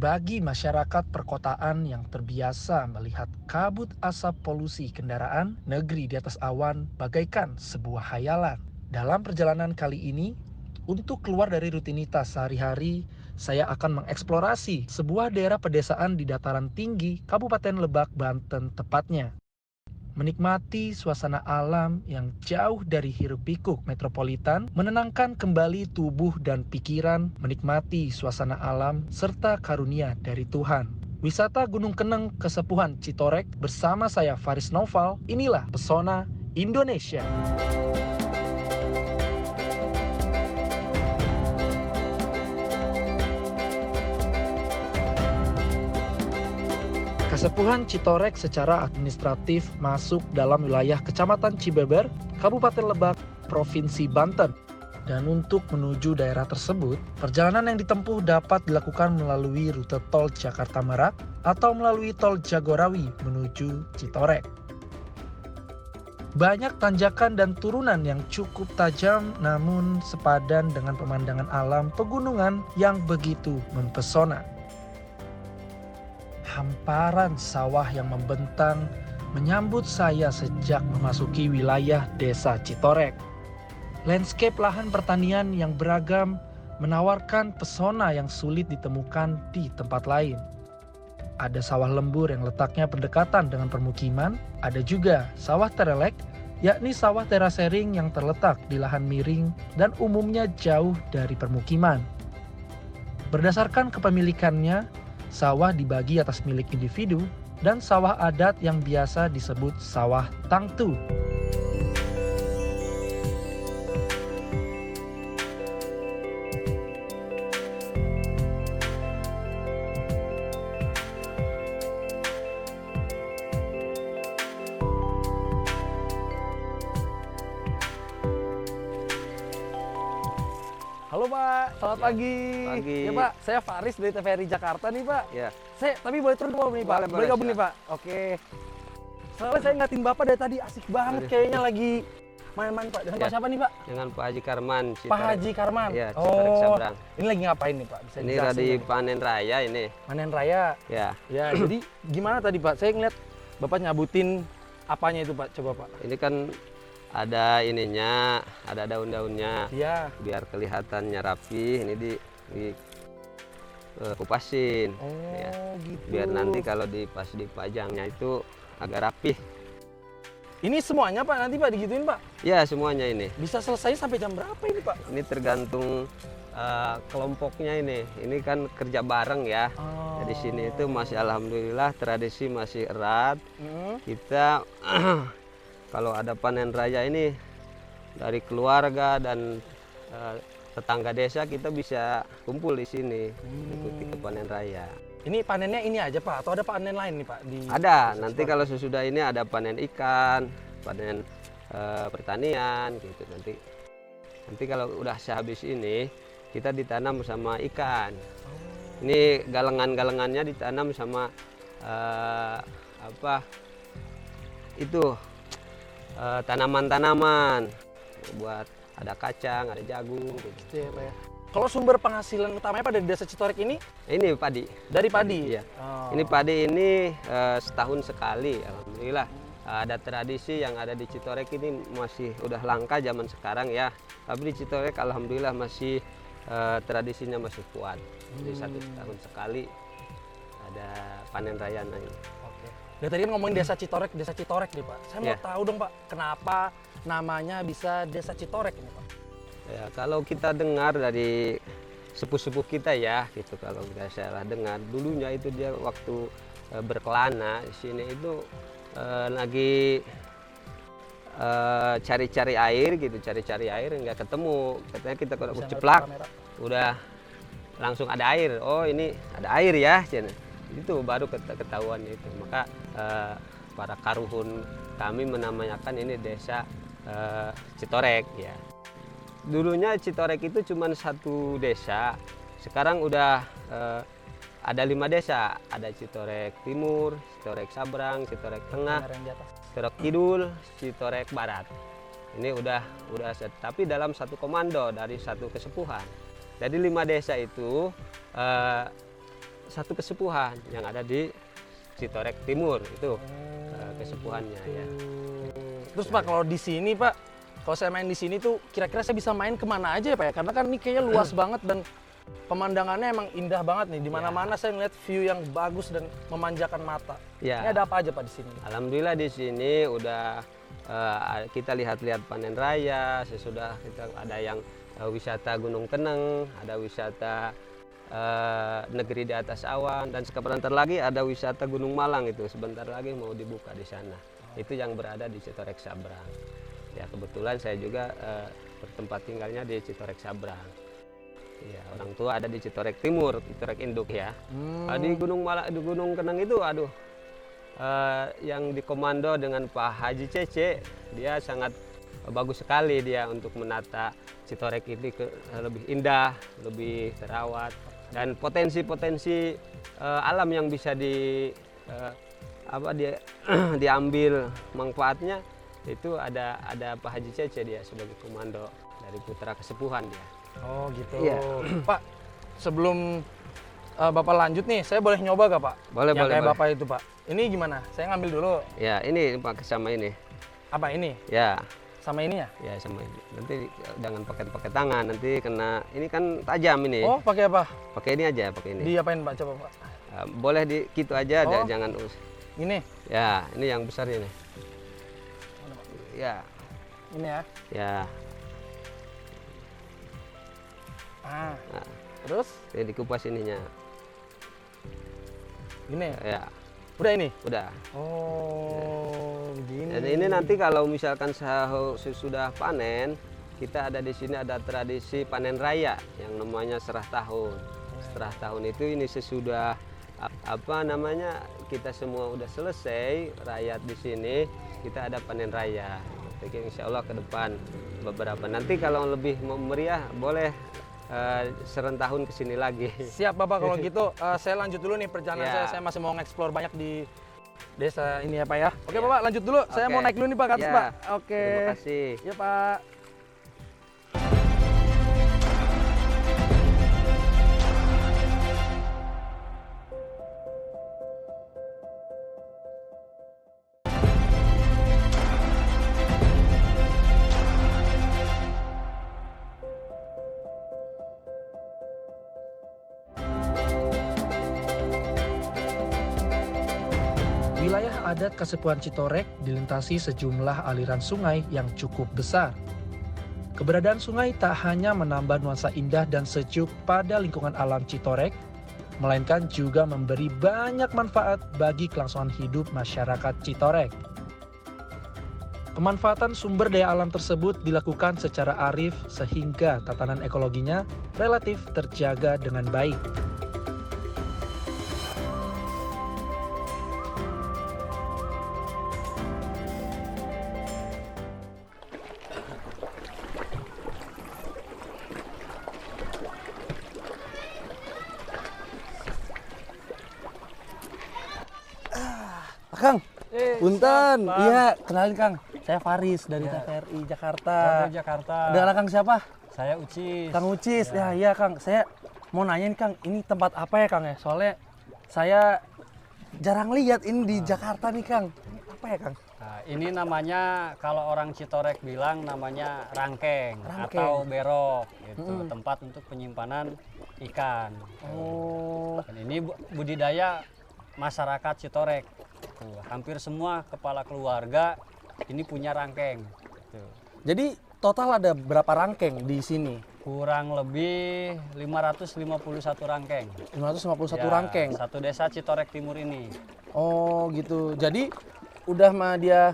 Bagi masyarakat perkotaan yang terbiasa melihat kabut asap polusi kendaraan, negeri di atas awan bagaikan sebuah hayalan. Dalam perjalanan kali ini, untuk keluar dari rutinitas sehari-hari, saya akan mengeksplorasi sebuah daerah pedesaan di dataran tinggi Kabupaten Lebak, Banten tepatnya. Menikmati suasana alam yang jauh dari hiruk-pikuk metropolitan, menenangkan kembali tubuh dan pikiran, menikmati suasana alam serta karunia dari Tuhan. Wisata Gunung Keneng Kesepuhan Citorek bersama saya Faris Noval, inilah pesona Indonesia. Kesepuhan Citorek secara administratif masuk dalam wilayah Kecamatan Cibeber, Kabupaten Lebak, Provinsi Banten. Dan untuk menuju daerah tersebut, perjalanan yang ditempuh dapat dilakukan melalui rute tol Jakarta Merak atau melalui tol Jagorawi menuju Citorek. Banyak tanjakan dan turunan yang cukup tajam namun sepadan dengan pemandangan alam pegunungan yang begitu mempesona. Hamparan sawah yang membentang menyambut saya sejak memasuki wilayah desa Citorek. Landscape lahan pertanian yang beragam menawarkan pesona yang sulit ditemukan di tempat lain. Ada sawah lembur yang letaknya berdekatan dengan permukiman, ada juga sawah terelek, yakni sawah terasering yang terletak di lahan miring dan umumnya jauh dari permukiman. Berdasarkan kepemilikannya, sawah dibagi atas milik individu dan sawah adat yang biasa disebut sawah tangtu. Halo Pak, selamat Ya, pagi. pagi. Ya Pak, saya Faris dari TVRI Jakarta nih Pak. Ya, Tapi boleh turun dulu nih Pak? Boleh, Boleh gabung nih siap. Pak? Oke. Soalnya saya ngeliatin Bapak dari tadi asik banget Aduh. kayaknya lagi main-main Pak. Dengan Ya. Pak siapa nih Pak? dengan Pak Haji Karman. Pak Citorek. Haji Karman. Ya, Citorek Sabrang. Ini lagi ngapain nih Pak? Bisa Ini dijelasin tadi nggak nih? panen raya ini. Panen raya. Ya, Ya, jadi gimana tadi Pak? Saya ngeliat Bapak nyabutin apanya itu Pak? Coba Pak. ini kan ada ininya, ada daun-daunnya. Iya. Biar kelihatannya rapi, ini kupasin. Oh, Ya. gitu. Biar nanti kalau pas dipajangnya itu agak rapih. Ini semuanya Pak nanti Pak digituin Pak? Ya, semuanya ini. Bisa selesai sampai jam berapa ini Pak? Ini tergantung kelompoknya ini. Ini kan kerja bareng ya. Oh. Di sini itu masih alhamdulillah tradisi masih erat. Hmm. Kita kalau ada panen raya ini dari keluarga dan tetangga desa kita bisa kumpul di sini ikuti ke panen raya. Ini panennya ini aja Pak atau ada panen lain nih Pak di Ada desa nanti Citorek? kalau sesudah ini ada panen ikan, panen pertanian gitu nanti kalau udah sehabis ini kita ditanam sama ikan. Ini galengan-galengannya ditanam sama tanaman-tanaman buat ada kacang, ada jagung gitu. Gitu ya, Pak ya. Kalau sumber penghasilan utamanya Pak dari desa Citorek ini Ini padi. dari padi. Iya. Oh. Ini padi ini setahun sekali, alhamdulillah. Ada tradisi yang ada di Citorek ini masih udah langka zaman sekarang ya. Tapi di Citorek alhamdulillah masih tradisinya masih kuat. Jadi satu tahun sekali ada panen raya ini. Oke. Dari tadi kan ngomongin desa Citorek nih Pak. Saya mau Iya. tahu dong Pak, kenapa namanya bisa desa Citorek ini Pak? Ya, kalau kita dengar dari sepuh-sepuh kita ya, gitu kalau nggak salah dengar dulunya itu dia waktu berkelana di sini itu lagi cari-cari air gitu, cari-cari air nggak ketemu. Katanya kita kalau Bisa ceplak ngeliat kamera. udah langsung ada air. Oh ini ada air ya, cina. Itu baru ketahuan itu. Maka para karuhun kami menamakan ini desa Citorek ya. Dulunya Citorek itu cuma satu desa, sekarang udah ada 5 desa. Ada Citorek Timur, Citorek Sabrang, Citorek Tengah, Kamera yang di atas. Citorek Kidul, Citorek Barat. Ini udah tapi dalam satu komando dari satu kesepuhan. Jadi 5 desa itu satu kesepuhan yang ada di Citorek Timur itu kesepuhannya ya. Terus Pak, kalau di sini Pak, kalau saya main di sini tuh kira-kira saya bisa main kemana aja ya Pak ya? Karena kan ini kayaknya luas banget dan pemandangannya emang indah banget nih. Di mana-mana saya ngeliat view yang bagus dan memanjakan mata. Ya. Ini ada apa aja Pak di sini? Alhamdulillah di sini udah kita lihat-lihat panen raya, sesudah kita ada yang wisata Gunung Keneng, ada wisata negeri di atas awan, dan sebentar lagi ada wisata Gunung Malang itu sebentar lagi mau dibuka di sana. Itu yang berada di Citorek Sabrang. Ya kebetulan saya juga bertempat tinggalnya di Citorek Sabrang. Ya, orang tua ada di Citorek Timur, Citorek Induk ya. Di Gunung Malang, di Gunung Keneng itu, aduh, yang dikomando dengan Pak Haji Cece, dia sangat bagus sekali dia untuk menata Citorek ini lebih indah, lebih terawat, dan potensi-potensi alam yang bisa diambil manfaatnya itu ada Pak Haji Cece dia sebagai komando dari putra kesepuhan dia. Oh gitu. Iya. Pak, sebelum Bapak lanjut nih, saya boleh nyoba gak Pak? Boleh, yang boleh, kayak boleh. Bapak itu Pak. Ini gimana? Saya ngambil dulu. Ya ini pakai sama ini. Apa ini? Ya, Sama ini ya? ya sama ini. Nanti jangan pakai tangan, nanti kena. Ini kan tajam ini. Oh, pakai apa? Pakai ini aja, pakai ini. Diapain Pak? Coba Pak. Boleh di gitu aja, Oh. jangan Ini. Ya, ini yang besar ini. Ya, Ini ya. ya. Ah. Nah, Terus ini dikupas ininya. gini. Ya, Udah ini. udah. Oh, begini. Dan ini nanti kalau misalkan sudah panen, kita ada di sini ada tradisi panen raya yang namanya serah tahun. Serah tahun itu ini sesudah kita semua udah selesai rakyat di sini, kita ada panen raya. Jadi insya Allah ke depan beberapa nanti kalau lebih meriah boleh serentahun ke sini lagi. Siap Bapak, kalau gitu saya lanjut dulu nih perjalanan Ya. saya. Saya masih mau nge-explore banyak di desa ini ya Pak ya. Oke Ya. Bapak, lanjut dulu. Saya Oke. mau naik dulu nih Pak ke atas Ya. Pak. Oke. Terima kasih. Ya Pak. Wilayah adat Kasepuhan Citorek dilintasi sejumlah aliran sungai yang cukup besar. Keberadaan sungai tak hanya menambah nuansa indah dan sejuk pada lingkungan alam Citorek, melainkan juga memberi banyak manfaat bagi kelangsungan hidup masyarakat Citorek. Pemanfaatan sumber daya alam tersebut dilakukan secara arif sehingga tatanan ekologinya relatif terjaga dengan baik. Kang, punten. siap, Bang. Iya, kenalin Kang. Saya Faris dari TVRI Jakarta. Dari Jakarta. Dengan Kang siapa? Saya Ucis. Kang Ucis. Ya, iya Kang. Saya mau nanyain Kang, ini tempat apa ya Kang ya? Soalnya saya jarang lihat ini di Jakarta nih Kang. Ini apa ya Kang? Nah, ini namanya kalau orang Citorek bilang namanya rangkeng, Rangkeng. atau berok. Itu tempat untuk penyimpanan ikan. Oh, Dan ini budidaya masyarakat Citorek. Tuh, hampir semua kepala keluarga ini punya rangkeng. Tuh. jadi total ada berapa rangkeng di sini? Kurang lebih 551 rangkeng. 551 Ya, rangkeng. Satu desa Citorek Timur ini. Oh, gitu. Jadi udah mah dia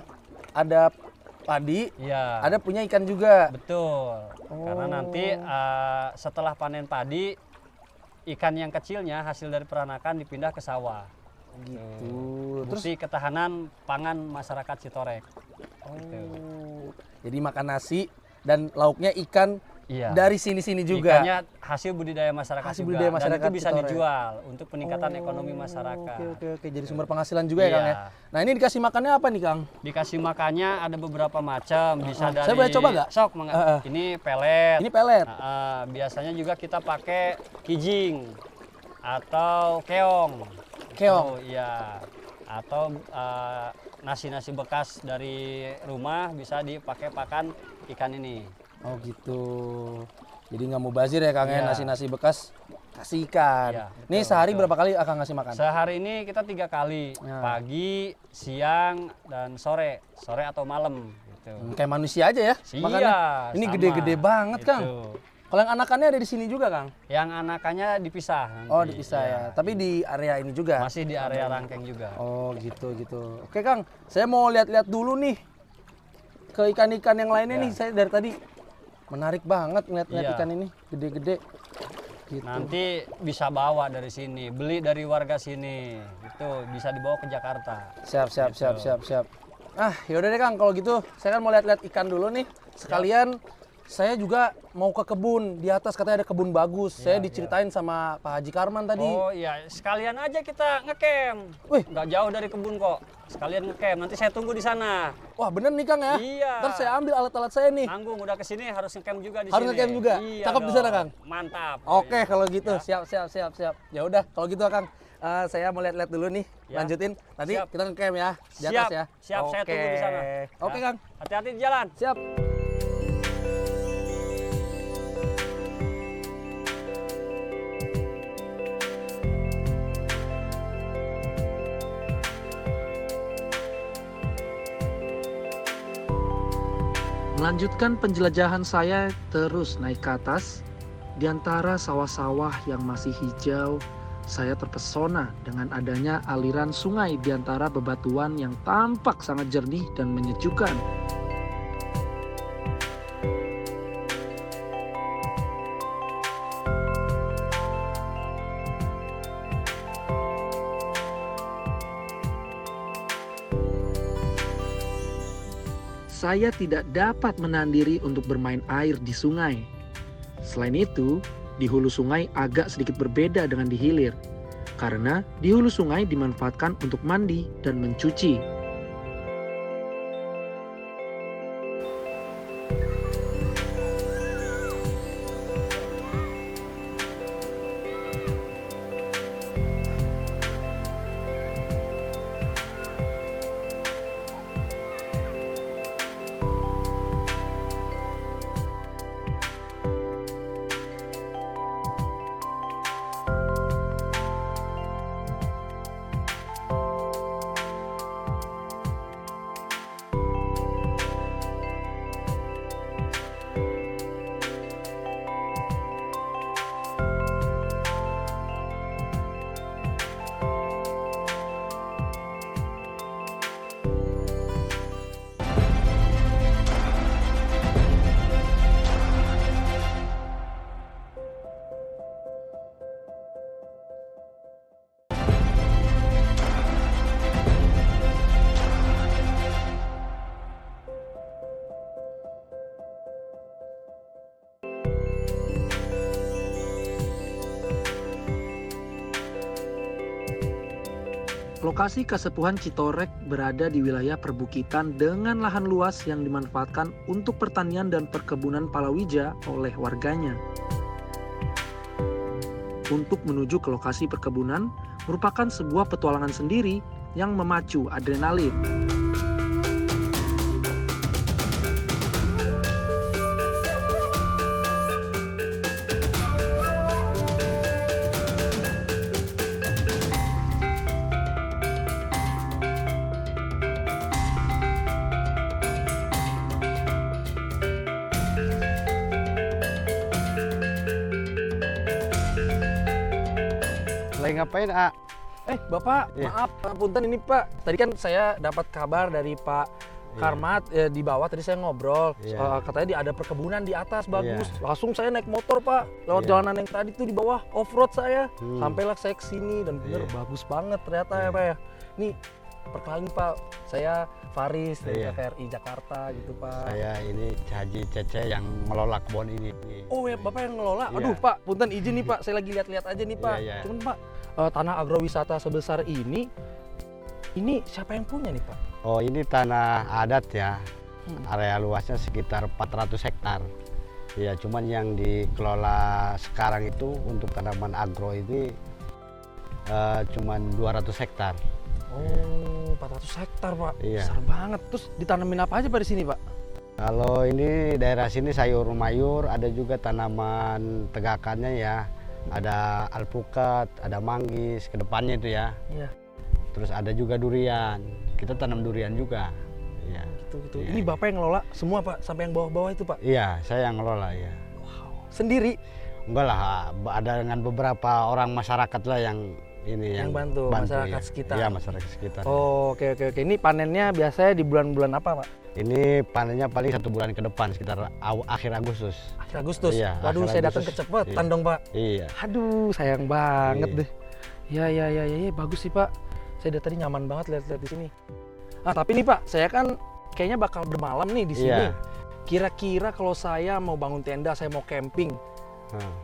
ada padi, Iya. ada punya ikan juga. Betul. Karena nanti setelah panen padi, ikan yang kecilnya hasil dari peranakan dipindah ke sawah. Gitu. Terus Bukti ketahanan pangan masyarakat Citorek. jadi makan nasi dan lauknya ikan Iya. dari sini-sini juga. Ikannya hasil budidaya masyarakat Hasil juga. budidaya masyarakat Dan itu bisa Citorek. dijual untuk peningkatan ekonomi masyarakat. Oke. Jadi sumber penghasilan juga ya Kang ya. Iya. Nah ini dikasih makannya apa nih Kang? Dikasih makannya ada beberapa macam. Bisa dari. Saya boleh coba nggak? Sok, Ini pelet. Ini pelet. Biasanya juga kita pakai kijing atau keong. Keong? Oh iya. Atau nasi-nasi bekas dari rumah bisa dipakai pakan ikan ini. Oh gitu. Jadi nggak mau bazir ya Kang ya, Iya. nasi-nasi bekas kasih ikan. Iya, Nih betul, sehari betul. berapa kali Akang ngasih makan? Sehari ini kita 3 kali, Ya. pagi, siang, dan sore atau malam. Gitu. Kayak manusia aja ya makannya. Ini sama. gede-gede banget Gitu. Kang. Kalau yang anakannya ada di sini juga Kang? Yang anakannya dipisah. Nanti. Oh dipisah ya. Tapi di area ini juga? Masih di area rangkeng juga. Oh gitu. Oke Kang, saya mau lihat-lihat dulu nih ke ikan-ikan yang lainnya Ya. nih. Saya dari tadi menarik banget ngeliat-ngeliat Iya. ikan ini gede-gede. Gitu. Nanti bisa bawa dari sini, beli dari warga sini, itu bisa dibawa ke Jakarta. Siap. Gitu. Ah yaudah deh Kang, kalau gitu saya kan mau lihat-lihat ikan dulu nih. Sekalian saya juga mau ke kebun. Di atas katanya ada kebun bagus. Saya diceritain sama Pak Haji Karman tadi. Oh iya, sekalian aja kita ngecamp. Wih. Nggak jauh dari kebun kok. Sekalian ngecamp, nanti saya tunggu di sana. Wah bener nih Kang ya? Iya. Ntar saya ambil alat-alat saya nih. Nanggung udah kesini harus ngecamp juga di Harus sini. ngecamp juga? Iya Cakep di dong. sana, Kang? Mantap. Oke kalau gitu, Ya. siap. Ya udah kalau gitu Kang, saya mau lihat-lihat dulu nih, Ya. lanjutin. Nanti Siap. kita ngecamp ya, di atas Siap, ya. siap, saya tunggu di sana. Oke Ya. Kang, Hati-hati di jalan. siap. Melanjutkan penjelajahan saya terus naik ke atas. Di antara sawah-sawah yang masih hijau, saya terpesona dengan adanya aliran sungai di antara bebatuan yang tampak sangat jernih dan menyejukkan. Saya tidak dapat menahan diri untuk bermain air di sungai. Selain itu, di hulu sungai agak sedikit berbeda dengan di hilir. Karena di hulu sungai dimanfaatkan untuk mandi dan mencuci. Lokasi Kasepuhan Citorek berada di wilayah perbukitan dengan lahan luas yang dimanfaatkan untuk pertanian dan perkebunan palawija oleh warganya. Untuk menuju ke lokasi perkebunan merupakan sebuah petualangan sendiri yang memacu adrenalin. Lagi ngapain, A? Bapak, Iya. maaf, punten ini Pak. Tadi kan saya dapat kabar dari Pak Karmat di bawah tadi saya ngobrol. Iya. Katanya ada perkebunan di atas bagus. Iya. Langsung saya naik motor Pak lewat Iya. jalanan yang tadi tuh di bawah off road saya. Hmm. Sampailah saya ke sini dan bener Iya. bagus banget ternyata ya Iya. Pak ya. Nih perkenalin Pak, saya Faris dari Iya. TVRI Jakarta gitu Pak. Saya ini Haji Cece yang ngelola kebun ini. Oh ya Bapak yang ngelola. Iya. Aduh Pak, punten izin nih Pak, saya lagi lihat-lihat aja nih Pak. Iya, iya. Cuman Pak, tanah agrowisata sebesar ini siapa yang punya nih Pak? Oh, ini tanah adat ya. Area luasnya sekitar 400 hektar. Ya, cuman yang dikelola sekarang itu untuk tanaman agro ini cuman 200 hektar. Oh, 400 hektar Pak. Iya. Besar banget. Terus ditanemin apa aja Pak di sini Pak? Kalau ini daerah sini sayur mayur, ada juga tanaman tegakannya ya. Ada alpukat, ada manggis, ke depannya itu ya. Iya. Terus ada juga durian. Kita tanam durian juga. Iya. Gitu. Iya. Ini Bapak yang ngelola semua Pak, sampai yang bawah-bawah itu Pak? Iya, saya yang ngelola ya. Sendiri? Enggak lah, ada dengan beberapa orang masyarakat lah yang ini Yang bantu masyarakat ya. sekitar. Iya, masyarakat sekitar. Oh, oke. Ini panennya biasanya di bulan-bulan apa Pak? Ini panennya paling 1 bulan ke depan, sekitar akhir Agustus. Akhir Agustus? Iya, Waduh, akhir saya datang Agustus. kecepetan Iya. dong Pak. Iya. Aduh, sayang banget Iya. deh. Ya, bagus sih Pak. Saya dari tadi nyaman banget lihat-lihat di sini. Ah, tapi nih Pak, saya kan kayaknya bakal bermalam nih di sini. Iya. Kira-kira kalau saya mau bangun tenda, saya mau camping,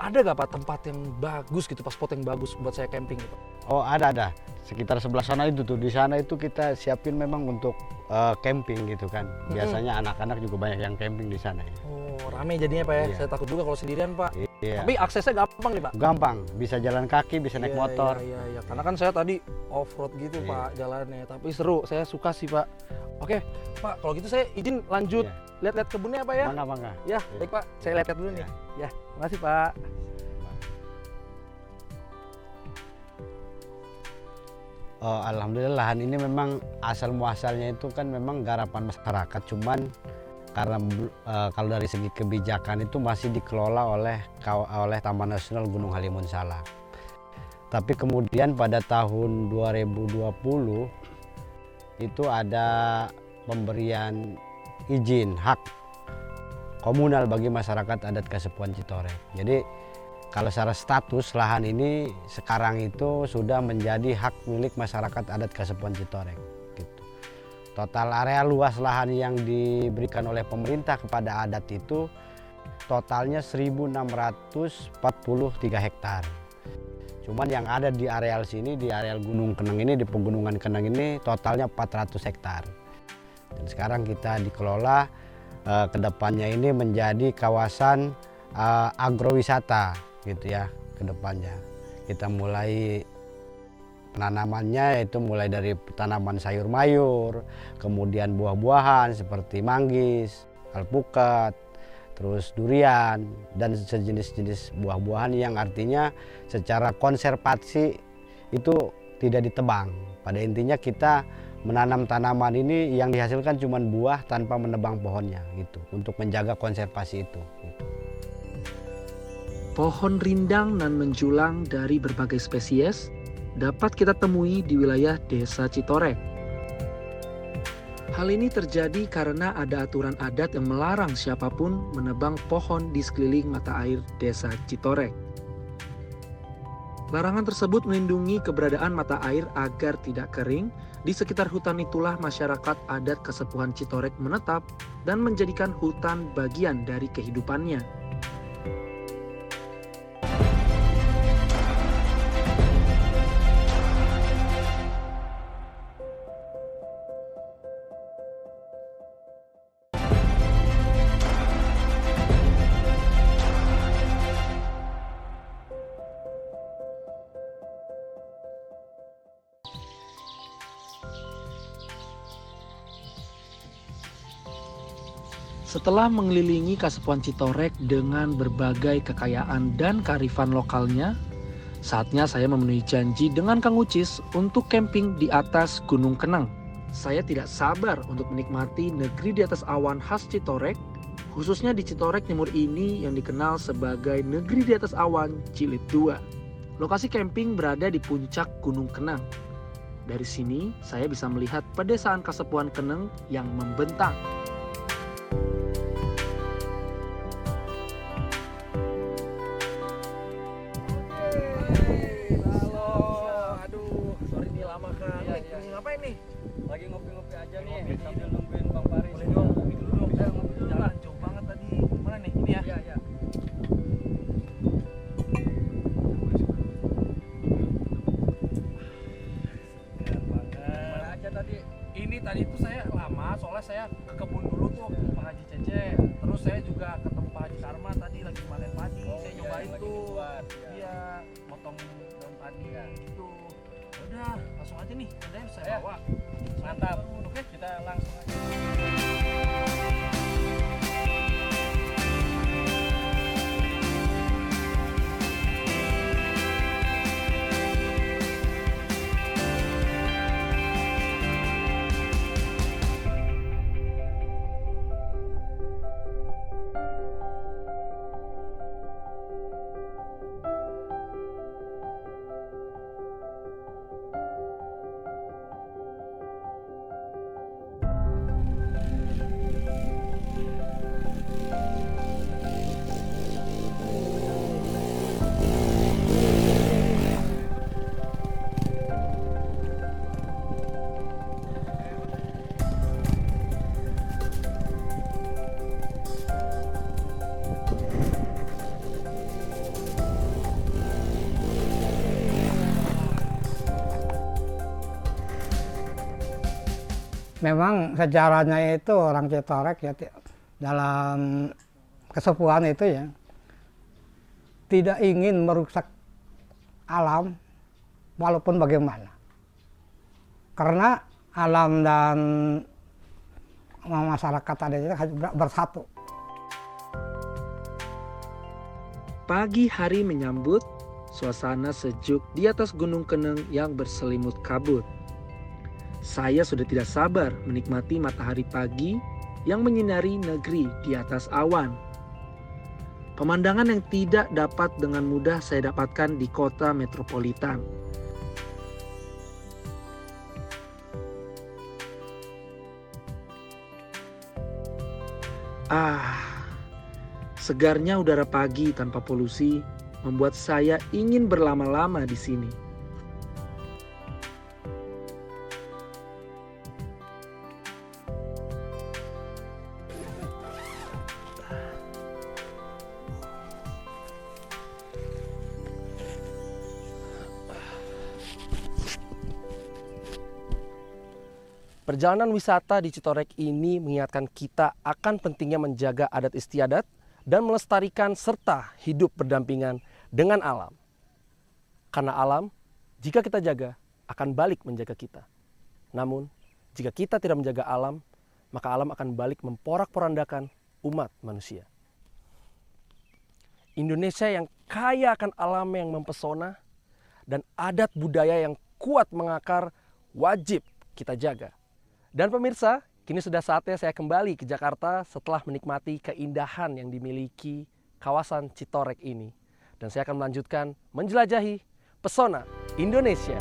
ada gak Pak tempat yang bagus gitu, pas spot yang bagus buat saya camping gitu? Oh, ada. Sekitar sebelah sana itu tuh. Di sana itu kita siapin memang untuk camping gitu kan. Biasanya anak-anak juga banyak yang camping di sana ya. Oh, rame jadinya Pak ya. Iya. Saya takut juga kalau sendirian Pak. Iya. Tapi aksesnya gampang nih Pak. Gampang, bisa jalan kaki, bisa naik Iya, motor. Iya. Karena kan saya tadi off-road gitu Iya. Pak jalannya. Tapi seru, saya suka sih Pak. Oke, Pak, kalau gitu saya izin lanjut Iya. lihat-lihat kebunnya Pak ya. Mangga. Ya, baik Pak. Saya lihat dulu nih. Ya, makasih Pak. Oh, alhamdulillah lahan ini memang asal muasalnya itu kan memang garapan masyarakat, cuman karena kalau dari segi kebijakan itu masih dikelola oleh Taman Nasional Gunung Halimun Salak. Tapi kemudian pada tahun 2020 itu ada pemberian izin hak komunal bagi masyarakat adat Kasepuhan Citorek. Jadi kalau secara status lahan ini sekarang itu sudah menjadi hak milik masyarakat adat Kasepuhan Citorek. Gitu. Total area luas lahan yang diberikan oleh pemerintah kepada adat itu totalnya 1.643 hektar. Cuman yang ada di areal sini, di areal Gunung Kenang ini, di Pegunungan Kenang ini totalnya 400 hektar. Dan sekarang kita dikelola kedepannya ini menjadi kawasan agrowisata gitu ya kedepannya. Kita mulai penanamannya yaitu mulai dari tanaman sayur mayur, kemudian buah-buahan seperti manggis, alpukat, terus durian dan sejenis-jenis buah-buahan yang artinya secara konservasi itu tidak ditebang. Pada intinya kita menanam tanaman ini yang dihasilkan cuma buah tanpa menebang pohonnya gitu untuk menjaga konservasi itu. Gitu. Pohon rindang nan menjulang dari berbagai spesies dapat kita temui di wilayah Desa Citorek. Hal ini terjadi karena ada aturan adat yang melarang siapapun menebang pohon di sekeliling mata air Desa Citorek. Larangan tersebut melindungi keberadaan mata air agar tidak kering. Di sekitar hutan itulah masyarakat adat Kasepuhan Citorek menetap dan menjadikan hutan bagian dari kehidupannya. Setelah mengelilingi Kasepuhan Citorek dengan berbagai kekayaan dan kearifan lokalnya, saatnya saya memenuhi janji dengan Kang Ucis untuk camping di atas Gunung Kenang. Saya tidak sabar untuk menikmati negeri di atas awan khas Citorek, khususnya di Citorek Timur ini yang dikenal sebagai negeri di atas awan Cilit 2. Lokasi camping berada di puncak Gunung Kenang. Dari sini, saya bisa melihat pedesaan Kasepuhan Keneng yang membentang. Aduh, sorry nih lama kan. Ngapain nih? Lagi ngopi-ngopi aja nih sambil nungguin Bang Paris. Boleh dong, ngopi dulu dong. Saya ngopi dulu lah. Jauh banget tadi. Mana nih? Ini ya? Iya. Keren banget. Mana aja tadi? Ini tadi tuh saya lama, soalnya saya ke kebun dulu tuh ke Pak Haji Cece. Terus saya juga ketemu Pak Haji Karma tadi lagi panen padi. Saya nyobain lagi tuh. dibuat, Iya, potong daun padi gitu. udah langsung aja nih, tendanya saya bawa. Mantap. Oke, kita langsung aja. Memang sejarahnya itu orang Citorek ya dalam kesepuhan itu ya tidak ingin merusak alam walaupun bagaimana. Karena alam dan masyarakat ada itu bersatu. Pagi hari menyambut suasana sejuk di atas Gunung Keneng yang berselimut kabut. Saya sudah tidak sabar menikmati matahari pagi yang menyinari negeri di atas awan. Pemandangan yang tidak dapat dengan mudah saya dapatkan di kota metropolitan. Segarnya udara pagi tanpa polusi membuat saya ingin berlama-lama di sini. Perjalanan wisata di Citorek ini mengingatkan kita akan pentingnya menjaga adat istiadat dan melestarikan serta hidup berdampingan dengan alam. Karena alam, jika kita jaga, akan balik menjaga kita. Namun, jika kita tidak menjaga alam, maka alam akan balik memporak-porandakan umat manusia. Indonesia yang kaya akan alam yang mempesona dan adat budaya yang kuat mengakar wajib kita jaga. Dan pemirsa, kini sudah saatnya saya kembali ke Jakarta setelah menikmati keindahan yang dimiliki kawasan Citorek ini. Dan saya akan melanjutkan menjelajahi pesona Indonesia.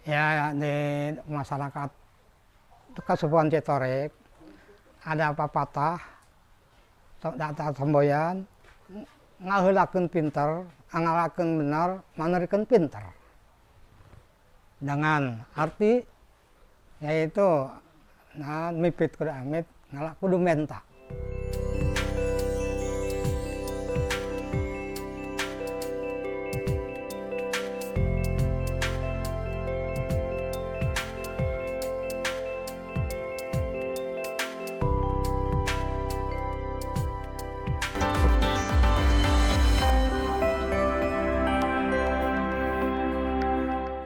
Ya di masyarakat Kesepuhan Citorek ada pepatah data semboyan ngaheulakeun pinter, angalakeun benar, manerikeun pinter. Dengan arti yaitu mipit kudu amit, ngalak kudu menta.